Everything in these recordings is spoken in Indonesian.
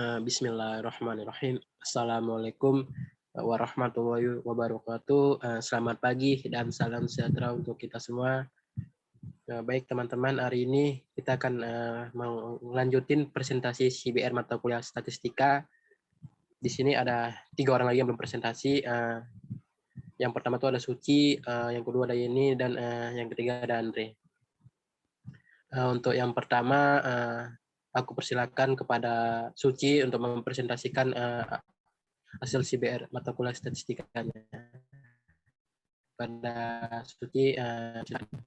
Bismillahirrahmanirrahim. Assalamualaikum warahmatullahi wabarakatuh. Selamat pagi dan salam sejahtera untuk kita semua. Baik teman-teman, hari ini kita akan melanjutin presentasi CBR mata kuliah statistika. Di sini ada 3 orang lagi yang belum presentasi. Yang pertama itu ada Suci, yang kedua ada Yeni, dan yang ketiga ada Andre. Untuk yang pertama, aku persilakan kepada Suci untuk mempresentasikan hasil CBR mata kuliah statistikanya. Pada Suci, silakan.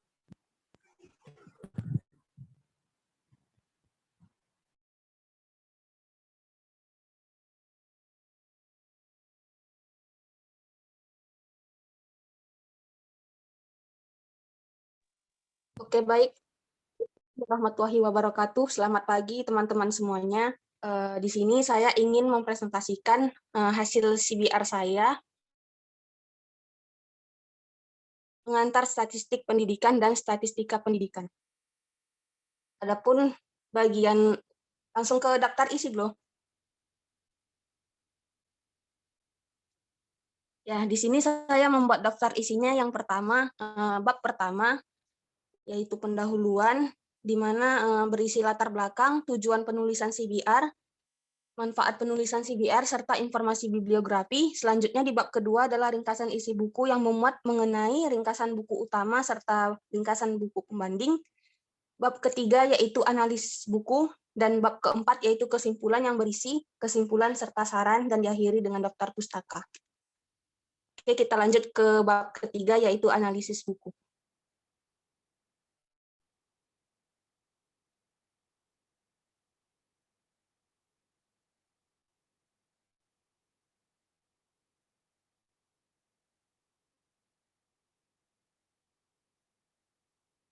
Oke, baik. Warahmatullahi wabarakatuh. Selamat pagi teman-teman semuanya. Di sini saya ingin mempresentasikan hasil CBR saya pengantar statistik pendidikan dan statistika pendidikan. Adapun bagian langsung ke daftar isi belum? Ya, di sini saya membuat daftar isinya yang pertama, bab pertama, yaitu pendahuluan, di mana berisi latar belakang, tujuan penulisan CBR, manfaat penulisan CBR, serta informasi bibliografi. Selanjutnya di bab kedua adalah ringkasan isi buku yang memuat mengenai ringkasan buku utama serta ringkasan buku pembanding. Bab ketiga yaitu analisis buku, dan bab keempat yaitu kesimpulan yang berisi kesimpulan serta saran, dan diakhiri dengan daftar pustaka. Oke, kita lanjut ke bab ketiga yaitu analisis buku.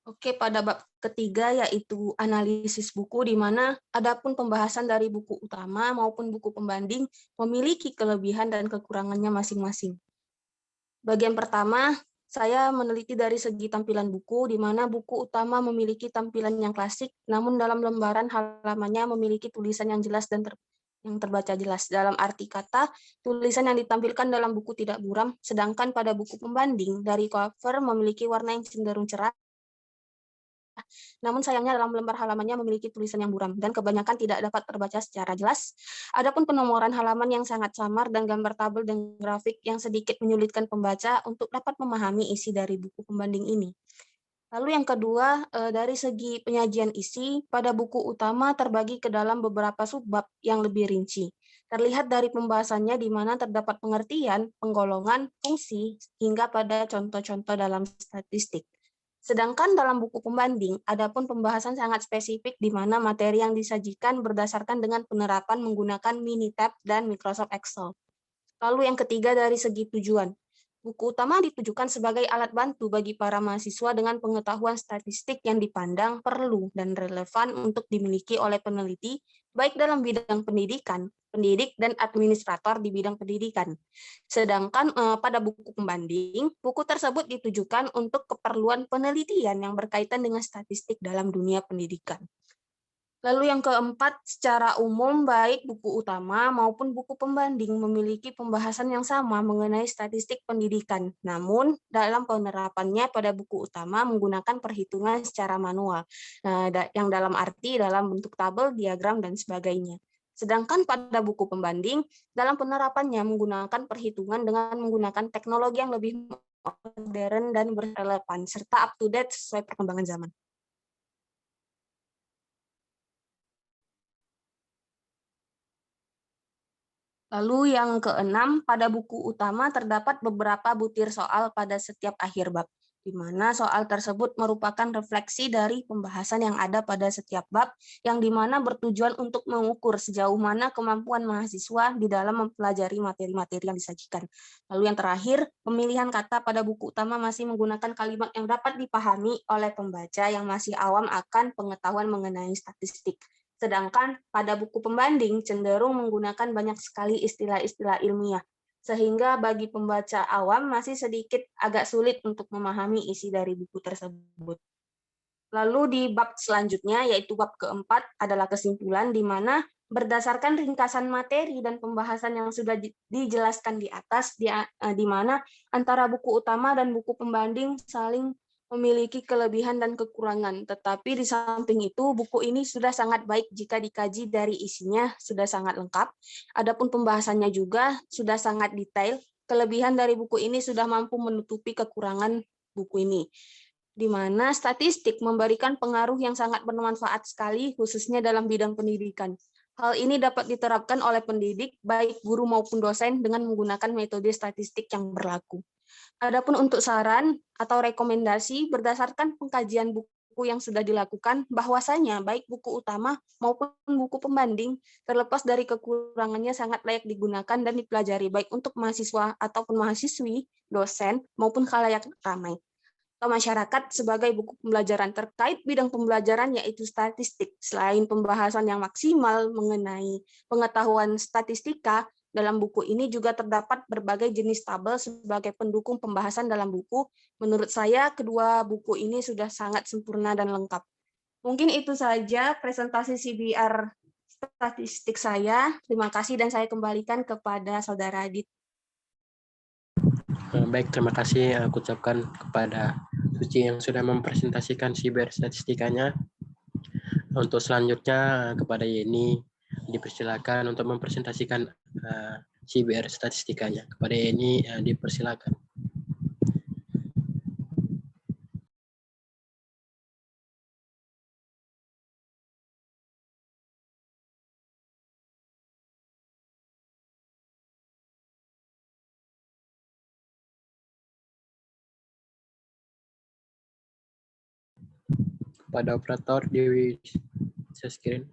Oke, pada bab ketiga yaitu analisis buku, di mana adapun pembahasan dari buku utama maupun buku pembanding memiliki kelebihan dan kekurangannya masing-masing. Bagian pertama, saya meneliti dari segi tampilan buku, di mana buku utama memiliki tampilan yang klasik, namun dalam lembaran halamannya memiliki tulisan yang jelas dan yang terbaca jelas. Dalam arti kata, tulisan yang ditampilkan dalam buku tidak buram, sedangkan pada buku pembanding dari cover memiliki warna yang cenderung cerah. Namun sayangnya dalam lembar halamannya memiliki tulisan yang buram dan kebanyakan tidak dapat terbaca secara jelas. Adapun penomoran halaman yang sangat samar dan gambar tabel dan grafik yang sedikit menyulitkan pembaca untuk dapat memahami isi dari buku pembanding ini. Lalu yang kedua, dari segi penyajian isi, pada buku utama terbagi ke dalam beberapa subbab yang lebih rinci. Terlihat dari pembahasannya di mana terdapat pengertian, penggolongan, fungsi, hingga pada contoh-contoh dalam statistik. Sedangkan dalam buku pembanding, adapun pembahasan sangat spesifik di mana materi yang disajikan berdasarkan dengan penerapan menggunakan Minitab dan Microsoft Excel. Lalu yang ketiga dari segi tujuan. Buku utama ditujukan sebagai alat bantu bagi para mahasiswa dengan pengetahuan statistik yang dipandang perlu dan relevan untuk dimiliki oleh peneliti, baik dalam bidang pendidikan, pendidik, dan administrator di bidang pendidikan. Sedangkan pada buku pembanding, buku tersebut ditujukan untuk keperluan penelitian yang berkaitan dengan statistik dalam dunia pendidikan. Lalu yang keempat, secara umum baik buku utama maupun buku pembanding memiliki pembahasan yang sama mengenai statistik pendidikan. Namun, dalam penerapannya pada buku utama menggunakan perhitungan secara manual, yang dalam arti dalam bentuk tabel, diagram, dan sebagainya. Sedangkan pada buku pembanding, dalam penerapannya menggunakan perhitungan dengan menggunakan teknologi yang lebih modern dan berrelevan, serta up-to-date sesuai perkembangan zaman. Lalu yang keenam, pada buku utama terdapat beberapa butir soal pada setiap akhir bab, di mana soal tersebut merupakan refleksi dari pembahasan yang ada pada setiap bab, yang dimana bertujuan untuk mengukur sejauh mana kemampuan mahasiswa di dalam mempelajari materi-materi yang disajikan. Lalu yang terakhir, pemilihan kata pada buku utama masih menggunakan kalimat yang dapat dipahami oleh pembaca yang masih awam akan pengetahuan mengenai statistik. Sedangkan pada buku pembanding cenderung menggunakan banyak sekali istilah-istilah ilmiah, sehingga bagi pembaca awam masih sedikit agak sulit untuk memahami isi dari buku tersebut. Lalu di bab selanjutnya, yaitu bab keempat, adalah kesimpulan, di mana Berdasarkan ringkasan materi dan pembahasan yang sudah dijelaskan di atas, di mana antara buku utama dan buku pembanding saling memiliki kelebihan dan kekurangan. Tetapi di samping itu, buku ini sudah sangat baik jika dikaji dari isinya, sudah sangat lengkap. Adapun pembahasannya juga sudah sangat detail. Kelebihan dari buku ini sudah mampu menutupi kekurangan buku ini, di mana statistik memberikan pengaruh yang sangat bermanfaat sekali, khususnya dalam bidang pendidikan. Hal ini dapat diterapkan oleh pendidik, baik guru maupun dosen, dengan menggunakan metode statistik yang berlaku. Adapun untuk saran atau rekomendasi, berdasarkan pengkajian buku yang sudah dilakukan, bahwasanya baik buku utama maupun buku pembanding, terlepas dari kekurangannya, sangat layak digunakan dan dipelajari, baik untuk mahasiswa ataupun mahasiswi, dosen, maupun khalayak ramai atau masyarakat sebagai buku pembelajaran terkait bidang pembelajaran, yaitu statistik. Selain pembahasan yang maksimal mengenai pengetahuan statistika, dalam buku ini juga terdapat berbagai jenis tabel sebagai pendukung pembahasan dalam buku. Menurut saya, kedua buku ini sudah sangat sempurna dan lengkap. Mungkin itu saja presentasi CBR statistik saya. Terima kasih dan saya kembalikan kepada Saudara Adit. Baik, terima kasih aku ucapkan kepada Suci yang sudah mempresentasikan CBR statistikanya. Untuk selanjutnya kepada Yeni dipersilakan untuk mempresentasikan CBR statistikanya. Kepada Yeni dipersilakan. Pada operator di share screen.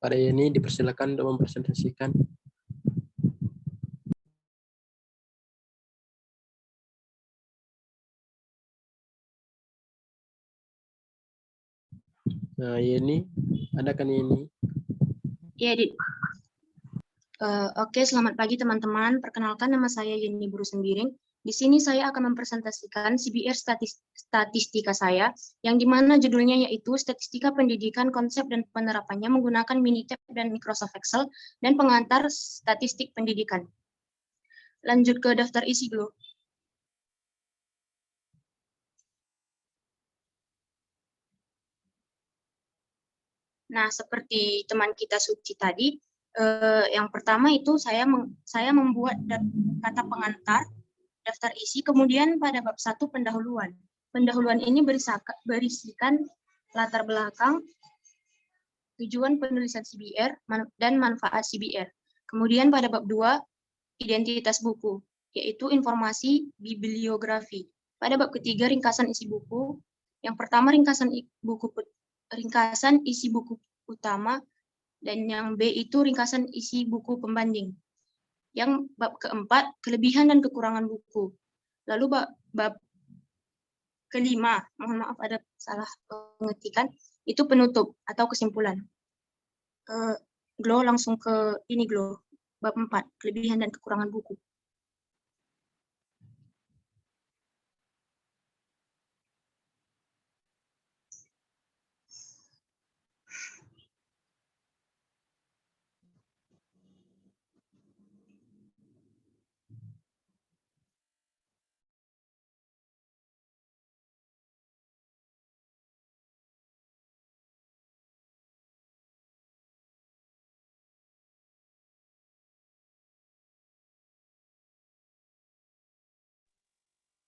Pada Yeni dipersilakan untuk mempresentasikan. Nah, Yeni, ada kan Yeni? Iya, Dit. Oke, selamat pagi teman-teman. Perkenalkan, nama saya Yeni Buru Sembiring. Di sini saya akan mempresentasikan CBR statistika saya, yang dimana judulnya yaitu Statistika Pendidikan, Konsep dan Penerapannya menggunakan Minitab dan Microsoft Excel, dan pengantar statistik pendidikan. Lanjut ke daftar isi dulu. Nah, seperti teman kita Suci tadi, yang pertama itu saya membuat kata pengantar, daftar isi, kemudian pada bab 1 pendahuluan. Pendahuluan ini berisikan latar belakang, tujuan penulisan CBR, dan manfaat CBR. Kemudian pada bab 2, identitas buku, yaitu informasi bibliografi. Pada bab ketiga, ringkasan isi buku. Yang pertama, ringkasan isi buku utama, dan yang B itu ringkasan isi buku pembanding. Yang bab keempat, kelebihan dan kekurangan buku. Lalu bab kelima, mohon maaf ada salah pengetikan, itu penutup atau kesimpulan. Glo langsung ke ini Glo, bab 4, kelebihan dan kekurangan buku.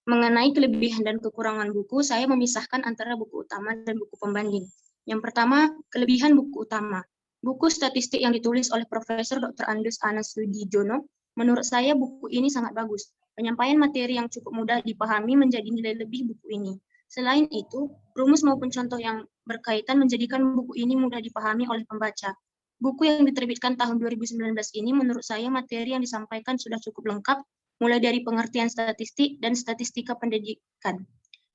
Mengenai kelebihan dan kekurangan buku, saya memisahkan antara buku utama dan buku pembanding. Yang pertama, kelebihan buku utama. Buku statistik yang ditulis oleh Profesor Dr. Andus Anas Sudijono, menurut saya buku ini sangat bagus. Penyampaian materi yang cukup mudah dipahami menjadi nilai lebih buku ini. Selain itu, rumus maupun contoh yang berkaitan menjadikan buku ini mudah dipahami oleh pembaca. Buku yang diterbitkan tahun 2019 ini menurut saya materi yang disampaikan sudah cukup lengkap, mulai dari pengertian statistik dan statistika pendidikan,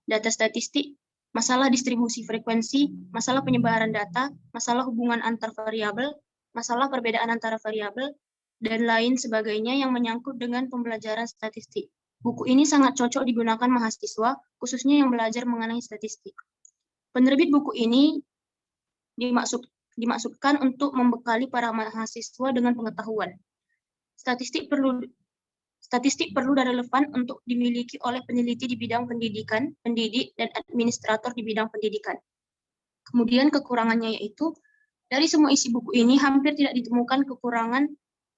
data statistik, masalah distribusi frekuensi, masalah penyebaran data, masalah hubungan antar variabel, masalah perbedaan antara variabel, dan lain sebagainya yang menyangkut dengan pembelajaran statistik. Buku ini sangat cocok digunakan mahasiswa, khususnya yang belajar mengenai statistik. Penerbit buku ini dimaksudkan untuk membekali para mahasiswa dengan pengetahuan. Statistik perlu dan relevan untuk dimiliki oleh peneliti di bidang pendidikan, pendidik, dan administrator di bidang pendidikan. Kemudian kekurangannya yaitu, dari semua isi buku ini hampir tidak ditemukan kekurangan,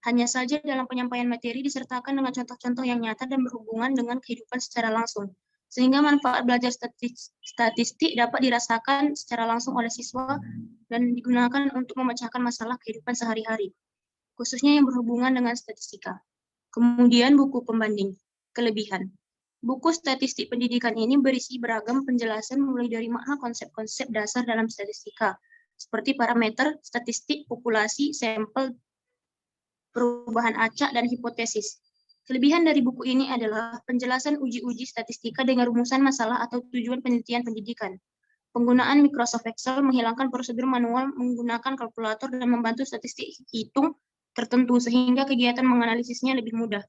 hanya saja dalam penyampaian materi disertakan dengan contoh-contoh yang nyata dan berhubungan dengan kehidupan secara langsung, sehingga manfaat belajar statistik dapat dirasakan secara langsung oleh siswa dan digunakan untuk memecahkan masalah kehidupan sehari-hari, khususnya yang berhubungan dengan statistika. Kemudian buku pembanding, kelebihan. Buku statistik pendidikan ini berisi beragam penjelasan mulai dari makna konsep-konsep dasar dalam statistika, seperti parameter, statistik, populasi, sampel, perubahan acak, dan hipotesis. Kelebihan dari buku ini adalah penjelasan uji-uji statistika dengan rumusan masalah atau tujuan penelitian pendidikan. Penggunaan Microsoft Excel menghilangkan prosedur manual menggunakan kalkulator dan membantu statistik hitung tertentu sehingga kegiatan menganalisisnya lebih mudah.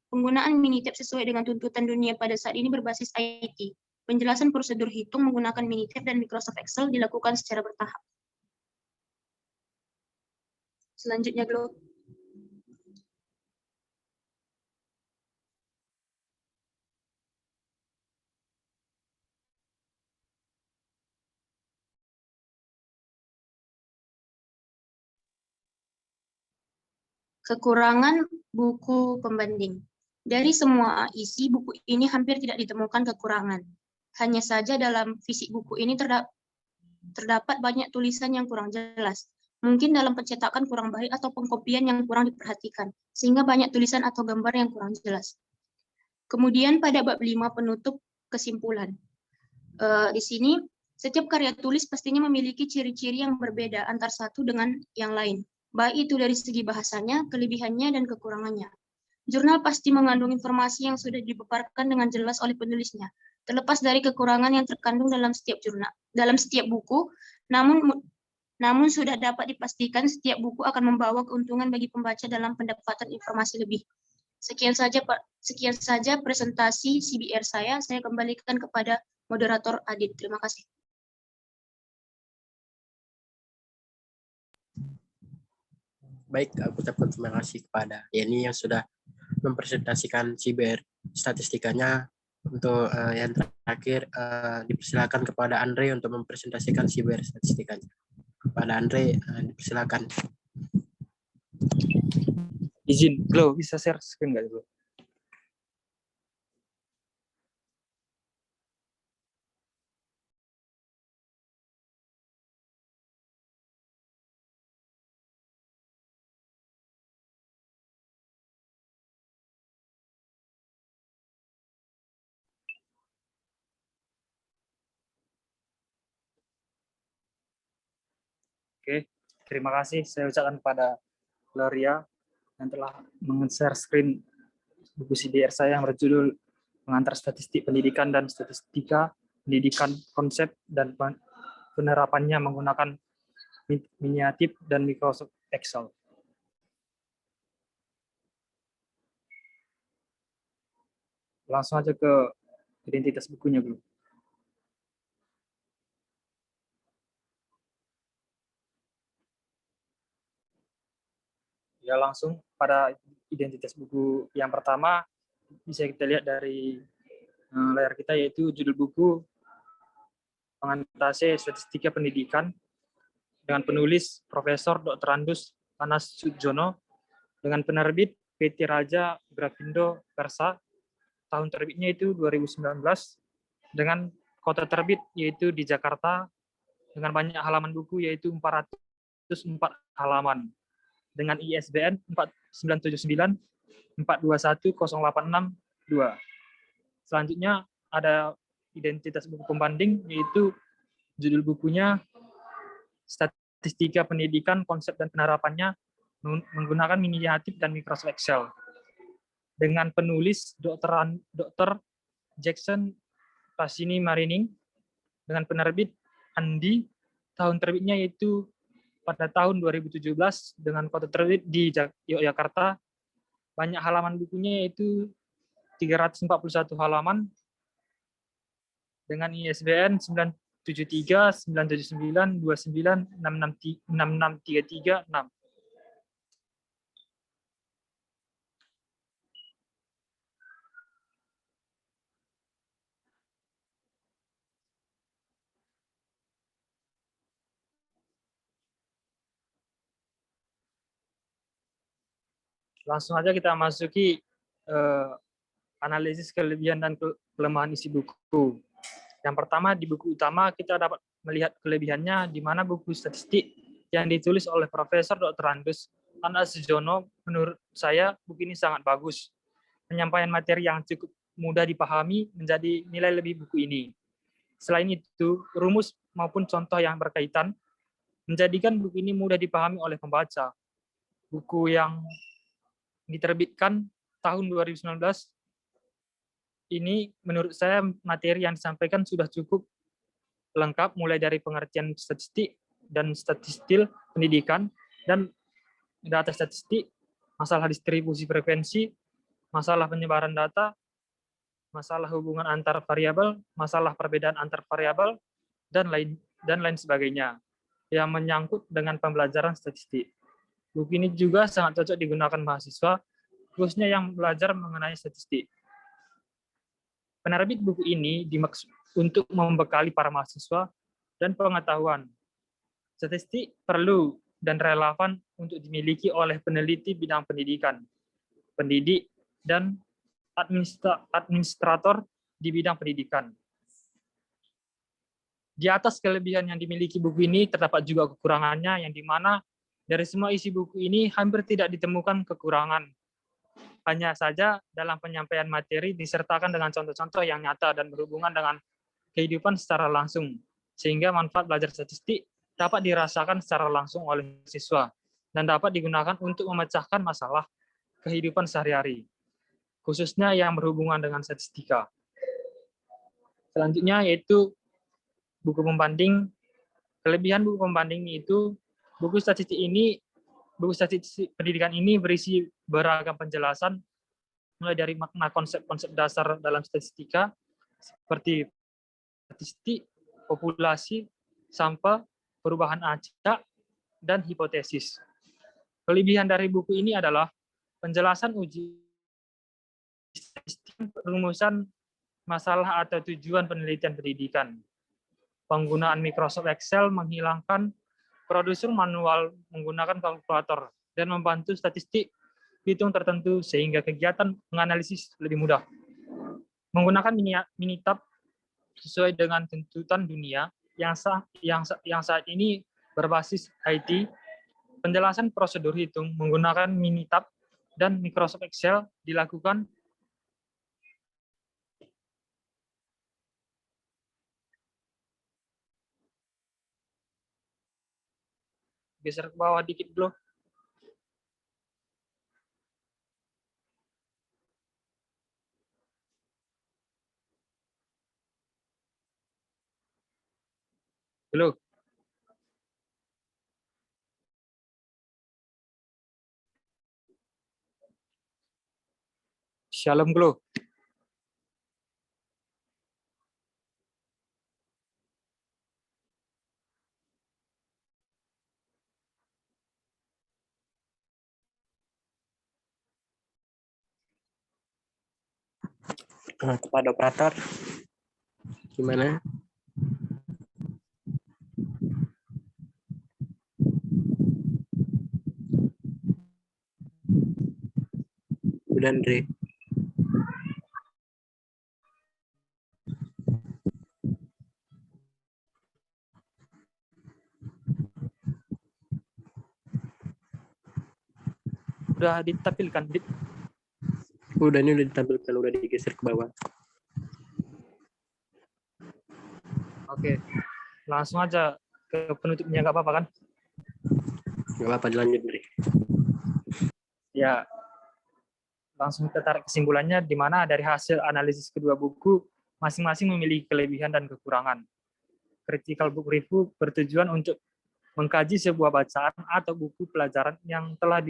Penggunaan Minitab sesuai dengan tuntutan dunia pada saat ini berbasis IT. Penjelasan prosedur hitung menggunakan Minitab dan Microsoft Excel dilakukan secara bertahap. Selanjutnya, Glo. Kekurangan buku pembanding. Dari semua isi buku ini hampir tidak ditemukan kekurangan. Hanya saja dalam fisik buku ini terdapat banyak tulisan yang kurang jelas. Mungkin dalam pencetakan kurang baik atau pengkopian yang kurang diperhatikan, sehingga banyak tulisan atau gambar yang kurang jelas. Kemudian pada bab 5 penutup kesimpulan. Di sini, setiap karya tulis pastinya memiliki ciri-ciri yang berbeda antar satu dengan yang lain, baik itu dari segi bahasanya, kelebihannya, dan kekurangannya. Jurnal pasti mengandung informasi yang sudah dipaparkan dengan jelas oleh penulisnya, terlepas dari kekurangan yang terkandung dalam setiap buku, namun sudah dapat dipastikan setiap buku akan membawa keuntungan bagi pembaca dalam pendapatan informasi lebih. Sekian saja presentasi CBR saya kembalikan kepada moderator Adit. Terima kasih. Baik, aku ucapkan terima kasih kepada Yeni yang sudah mempresentasikan CBR statistikanya. Untuk yang terakhir, dipersilakan kepada Andre untuk mempresentasikan CBR statistikanya. Kepada Andre, dipersilakan. Izin, Glo, bisa share screen nggak, Glo? Oke, terima kasih saya ucapkan kepada Gloria yang telah meng-share screen buku CBR saya yang berjudul Pengantar Statistik Pendidikan dan Statistika Pendidikan Konsep dan Penerapannya Menggunakan Minitab dan Microsoft Excel. Langsung aja ke identitas bukunya, Bro. Ya, langsung pada identitas buku yang pertama bisa kita lihat dari layar kita, yaitu judul buku Pengantar Statistika Pendidikan dengan penulis Profesor Dr. Andus Anas Sudjono dengan penerbit PT Raja Grafindo Persa. Tahun terbitnya itu 2019 dengan kota terbit yaitu di Jakarta dengan banyak halaman buku yaitu 404 halaman dengan ISBN 4979 421 0862. Selanjutnya ada identitas buku pembanding, yaitu judul bukunya Statistika Pendidikan, Konsep dan Penerapannya menggunakan Miniatif dan Microsoft Excel. Dengan penulis Dr. Jackson Pasini Marining, dengan penerbit Andi, tahun terbitnya yaitu pada tahun 2017 dengan kota terbit di Yogyakarta. Banyak halaman bukunya yaitu 341 halaman dengan ISBN 973 979 29 66336. Langsung aja kita masuki analisis kelebihan dan kelemahan isi buku. Yang pertama, di buku utama kita dapat melihat kelebihannya, di mana buku statistik yang ditulis oleh Profesor Dr. Andus Anasjono, menurut saya buku ini sangat bagus. Penyampaian materi yang cukup mudah dipahami menjadi nilai lebih buku ini. Selain itu, rumus maupun contoh yang berkaitan menjadikan buku ini mudah dipahami oleh pembaca. Buku yang diterbitkan tahun 2019 ini menurut saya materi yang disampaikan sudah cukup lengkap, mulai dari pengertian statistik dan statistik pendidikan dan data statistik, masalah distribusi frekuensi, masalah penyebaran data, masalah hubungan antar variabel, masalah perbedaan antar variabel, dan lain sebagainya yang menyangkut dengan pembelajaran statistik. Buku ini juga sangat cocok digunakan mahasiswa, khususnya yang belajar mengenai statistik. Penerbit buku ini dimaksud untuk membekali para mahasiswa dan pengetahuan. Statistik perlu dan relevan untuk dimiliki oleh peneliti bidang pendidikan, pendidik, dan administrator di bidang pendidikan. Di atas kelebihan yang dimiliki buku ini, terdapat juga kekurangannya, yang dimana dari semua isi buku ini hampir tidak ditemukan kekurangan. Hanya saja dalam penyampaian materi disertakan dengan contoh-contoh yang nyata dan berhubungan dengan kehidupan secara langsung, sehingga manfaat belajar statistik dapat dirasakan secara langsung oleh siswa dan dapat digunakan untuk memecahkan masalah kehidupan sehari-hari, khususnya yang berhubungan dengan statistika. Selanjutnya yaitu buku pembanding. Kelebihan buku pembanding itu buku statistik pendidikan ini berisi beragam penjelasan, mulai dari makna konsep-konsep dasar dalam statistika, seperti statistik, populasi, sampel, perubahan acak, dan hipotesis. Kelebihan dari buku ini adalah penjelasan uji statistik, rumusan masalah atau tujuan penelitian pendidikan. Penggunaan Microsoft Excel menghilangkan produser manual menggunakan kalkulator dan membantu statistik hitung tertentu sehingga kegiatan menganalisis lebih mudah. Menggunakan Minitab sesuai dengan tuntutan dunia yang saat ini berbasis IT, penjelasan prosedur hitung menggunakan Minitab dan Microsoft Excel dilakukan geser ke bawah dikit dulu. Dulu. Shalom dulu. Kepada operator, gimana? Udah, Andre. Udah ditampilkan. Udah, ini udah ditampilkan, udah digeser ke bawah. Oke, langsung aja ke penutupnya, nggak apa-apa kan? Nggak apa-apa, dilanjut, Bri. Ya, langsung kita tarik kesimpulannya, di mana dari hasil analisis kedua buku, masing-masing memiliki kelebihan dan kekurangan. Critical book review bertujuan untuk mengkaji sebuah bacaan atau buku pelajaran yang telah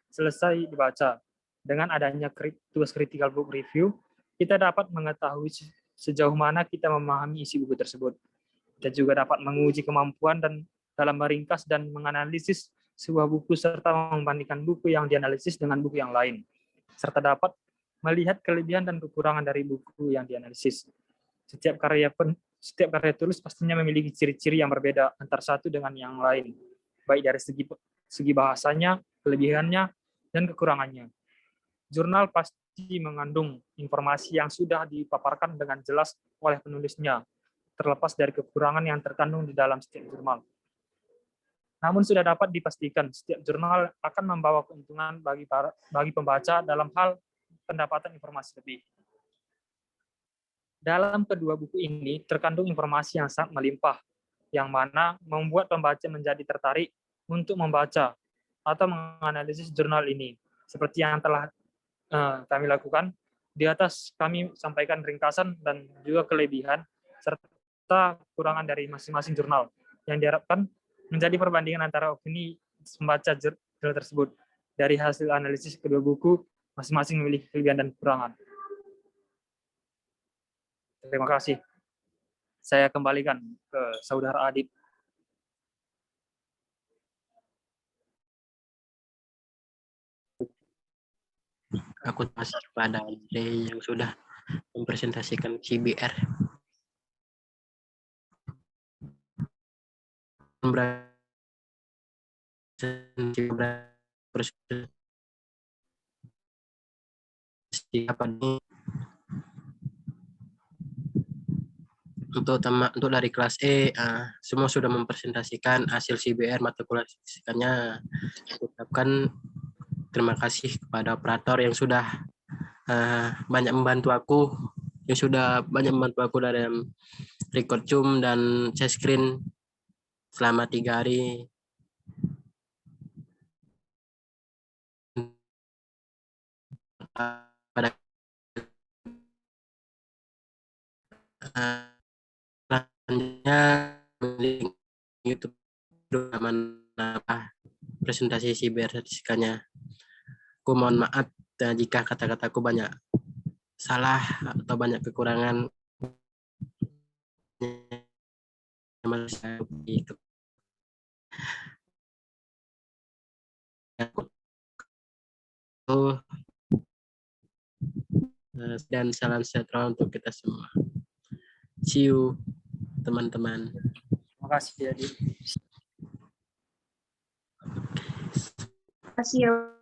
selesai dibaca. Dengan adanya tugas critical book review, kita dapat mengetahui sejauh mana kita memahami isi buku tersebut. Kita juga dapat menguji kemampuan dan dalam meringkas dan menganalisis sebuah buku serta membandingkan buku yang dianalisis dengan buku yang lain, serta dapat melihat kelebihan dan kekurangan dari buku yang dianalisis. Setiap karya tulis pastinya memiliki ciri-ciri yang berbeda antara satu dengan yang lain, baik dari segi bahasanya, kelebihannya, dan kekurangannya. Jurnal pasti mengandung informasi yang sudah dipaparkan dengan jelas oleh penulisnya, terlepas dari kekurangan yang terkandung di dalam setiap jurnal. Namun sudah dapat dipastikan setiap jurnal akan membawa keuntungan bagi pembaca dalam hal pendapatan informasi lebih. Dalam kedua buku ini terkandung informasi yang sangat melimpah, yang mana membuat pembaca menjadi tertarik untuk membaca atau menganalisis jurnal ini. Seperti yang telah kami lakukan, di atas kami sampaikan ringkasan dan juga kelebihan serta kekurangan dari masing-masing jurnal yang diharapkan menjadi perbandingan antara opini pembaca jurnal tersebut. Dari hasil analisis kedua buku, masing-masing memiliki kelebihan dan kekurangan. Terima kasih. Saya kembalikan ke Saudara Adib. Aku masih kepada Andre yang sudah mempresentasikan CBR. Untuk dari kelas E, semua sudah mempresentasikan hasil CBR mata kuliah statistikannya. Ucapkan terima kasih kepada operator yang sudah banyak membantu aku, dalam record Zoom dan share screen selama 3 hari. Pada selanjutnya YouTube presentasi CBR statistikannya. Aku mohon maaf jika kata-kataku banyak salah atau banyak kekurangan. Dan salam sejahtera untuk kita semua. See you, teman-teman. Terima kasih, Adib. Terima kasih ya.